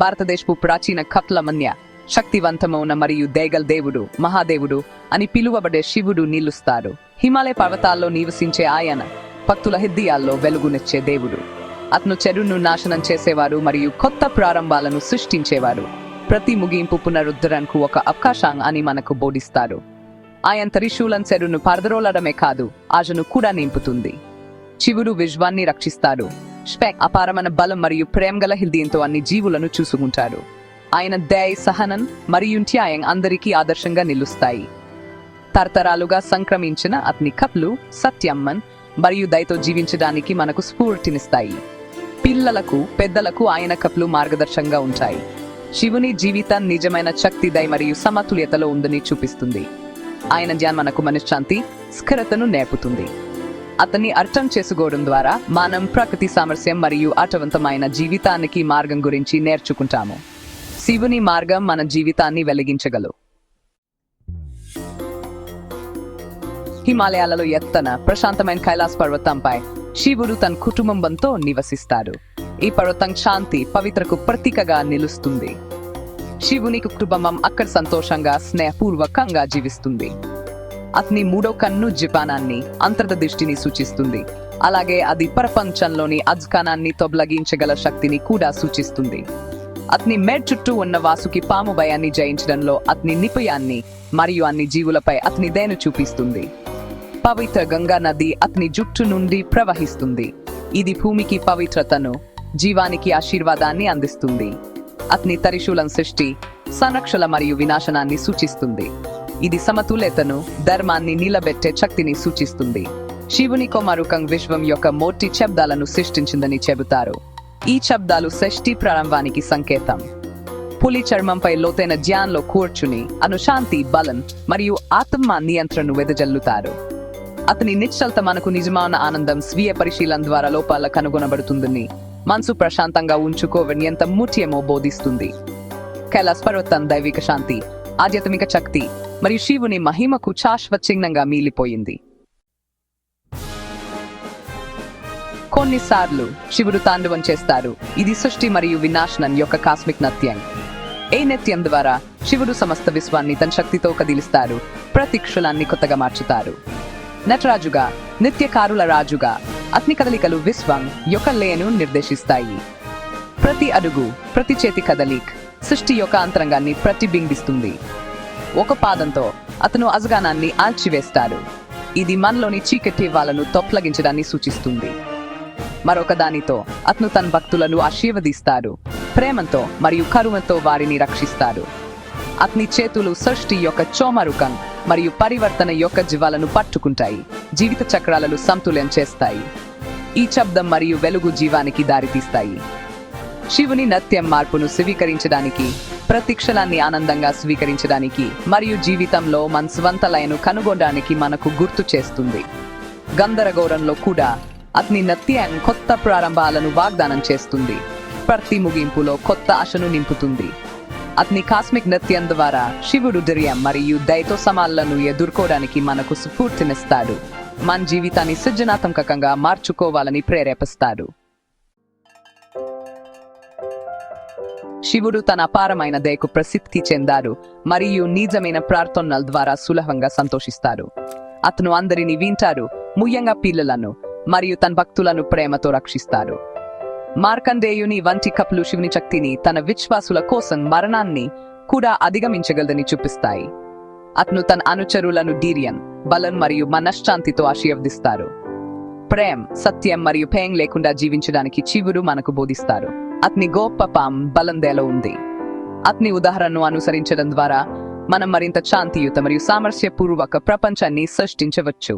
భారతదేశపు ప్రాచీన కప్ల మన్య శక్తివంతమైన మరియు దేగల్ దేవుడు, మహాదేవుడు అని పిలువబడే శివుడు నిలుస్తారు. హిమాలయ పర్వతాల్లో నివసించే ఆయన భక్తుల హృదయాల్లో వెలుగునిచ్చే దేవుడు. అతను చెడును నాశనం చేసేవారు మరియు కొత్త ప్రారంభాలను సృష్టించేవారు. ప్రతి ముగింపు పునరుద్ధరణకు ఒక అవకాశం అని మనకు బోధిస్తారు. ఆయన త్రిశూలం చెడును పారద్రోలడమే కాదు, ఆశను కూడా నింపుతుంది. శివుడు విశ్వాన్ని రక్షిస్తాడు. అపారమైన బలం మరియు ప్రేమగల హృదయంతో అన్ని జీవులను చూసుకుంటారు. ఆయన దయ, సహనం మరియు త్యాగం అందరికీ ఆదర్శంగా నిలుస్తాయి. తరతరాలుగా సంక్రమించిన అతని కప్లు సత్యమ్మన్ మరియు దయతో జీవించడానికి మనకు స్ఫూర్తినిస్తాయి. పిల్లలకు, పెద్దలకు ఆయన కప్లు మార్గదర్శకంగా ఉంటాయి. శివుని జీవితం నిజమైన శక్తి, దయ మరియు సమతుల్యతలో ఉందని చూపిస్తుంది. ఆయన ధ్యానం మనకు మనశ్శాంతి, స్థిరతను నేర్పుతుంది. అతన్ని అర్థం చేసుకోవడం ద్వారా మనం ప్రకృతి సామర్థ్యం మరియు అర్థవంతమైన జీవితానికి మార్గం గురించి నేర్చుకుంటాము. శివుని మార్గం మన జీవితాన్ని వెలిగించగలదు. హిమాలయాలలో ఎత్తన ప్రశాంతమైన కైలాస్ పర్వతంపై శివుడు తన కుటుంబంతో నివసిస్తాడు. ఈ పర్వతం శాంతి, పవిత్రకు ప్రతీకగా నిలుస్తుంది. శివుని కుటుంబం అక్కడ సంతోషంగా, స్నేహపూర్వకంగా జీవిస్తుంది. అతని మూడో కన్ను జీవనాన్ని, అంతర్దృష్టిని సూచిస్తుంది. అలాగే అది ప్రపంచంలోని అజ్ఞానాన్ని తొలగించగల శక్తిని కూడా సూచిస్తుంది. అతని మెడ చుట్టూ ఉన్న వాసుకి పాము భయాన్ని జయించడంలో అతని నిపుణ్యాన్ని మరియు అన్ని జీవులపై అతని దయను చూపిస్తుంది. పవిత్ర గంగా నది అతని జుట్టు నుండి ప్రవహిస్తుంది. ఇది భూమికి పవిత్రతను, జీవానికి ఆశీర్వాదాన్ని అందిస్తుంది. అతని త్రిశూలం సృష్టి, సంరక్షణ మరియు వినాశనాన్ని సూచిస్తుంది. ఇది సమతుల్యతను, ధర్మాన్ని నిలబెట్టే శక్తిని సూచిస్తుంది. శివుని కుమారుకం విశ్వం యొక్క మోటి శబ్దాలను సృష్టించిందని చెబుతారు. ఈ శబ్దాలు సృష్టి ప్రారంభానికి సంకేతం. పులి చర్మంపై లోతైన ధ్యానంలో కూర్చుని అనుశాంతి, బలం మరియు ఆత్మ నియంత్రణను వెదజల్లుతారు. అతని నిశ్చలత మనకు నిజమైన ఆనందం, స్వీయ పరిశీలన ద్వారా లోపాల కనుగొనబడుతుందని, మనసు ప్రశాంతంగా ఉంచుకోవని ఎంత ముఖ్యమో బోధిస్తుంది. కైలాస్ పర్వతం దైవిక శాంతి, ఆధ్యాత్మిక శక్తి మరియు శివుని మహిమకు శాశ్వత చిహ్నంగా మిగిలిపోయింది. కొన్నిసార్లు శివుడు తాండవం చేస్తారు. ఇది సృష్టి మరియు వినాశనం యొక్క కాస్మిక్ నృత్యం. ఈ నృత్యం ద్వారా శివుడు సమస్త విశ్వాన్ని తన శక్తితో కదిలిస్తారు, ప్రతి క్షణాన్ని కొత్తగా మార్చుతారు. నటరాజుగా, నిత్యకారుల రాజుగా అతని కదలికలు విశ్వం యొక్క లయను నిర్దేశిస్తాయి. ప్రతి అడుగు, ప్రతి చేతి కదలిక సృష్టి యొక్క అంతరంగాన్ని ప్రతిబింబిస్తుంది. ఒక పాదంతో అతను అజ్ఞానాన్ని ఆల్చివేస్తాడు. ఇది మనలోని చీకటి వాళ్ళను తొలగించడాన్ని సూచిస్తుంది. మరొక దానితో అతను తన భక్తులను ఆశీర్వదిస్తాడు. ప్రేమతో మరియు కరుణతో వారిని రక్షిస్తాడు. అతని చేతులు సృష్టి యొక్క చోమరుకం మరియు పరివర్తన యొక్క జీవాలను పట్టుకుంటాయి, జీవిత చక్రాలను సమతుల్యం చేస్తాయి. ఈ శబ్దం మరియు వెలుగు జీవానికి దారితీస్తాయి. శివుని నృత్యం మార్పును స్వీకరించడానికి, ప్రతి క్షణాన్ని ఆనందంగా స్వీకరించడానికి మరియు జీవితంలో మన స్వంత లయను కనుగొనడానికి మనకు గుర్తు చేస్తుంది. గందరగోళంలో కూడా అతని నృత్యం కొత్త ప్రారంభాలను వాగ్దానం చేస్తుంది. ప్రతి ముగింపులో కొత్త ఆశను నింపుతుంది. అతని కాస్మిక్ నృత్యం ద్వారా శివుడు ధైర్యం మరియు దయతో సవాళ్లను ఎదుర్కోవడానికి మనకు స్ఫూర్తినిస్తాడు. మన జీవితాన్ని సృజనాత్మకంగా మార్చుకోవాలని ప్రేరేపిస్తాడు. శివుడు తన అపారమైన దయకు ప్రసిద్ధి చెందారు మరియు నిజమైన ప్రార్థనల ద్వారా సులభంగా సంతోషిస్తారు. అతను అందరినీ వింటారు, ముఖ్యంగా పిల్లలను మరియు తన భక్తులను ప్రేమతో రక్షిస్తారు. మార్కండేయుని వంటి కప్లు శివుని శక్తిని, తన విశ్వాసుల కోసం మరణాన్ని కూడా అధిగమించగలదని చూపిస్తాయి. అతను తన అనుచరులను ధైర్యం, బలం మరియు మనశ్శాంతితో ఆశీర్వదిస్తారు. ప్రేమ, సత్యం మరియు భయం లేకుండా జీవించడానికి శివుడు మనకు బోధిస్తారు. అతని గొప్ప బలం దయలో ఉంది. అతని ఉదాహరణను అనుసరించడం ద్వారా మనం మరింత శాంతియుత మరియు సామరస్యపూర్వక ప్రపంచాన్ని సృష్టించవచ్చు.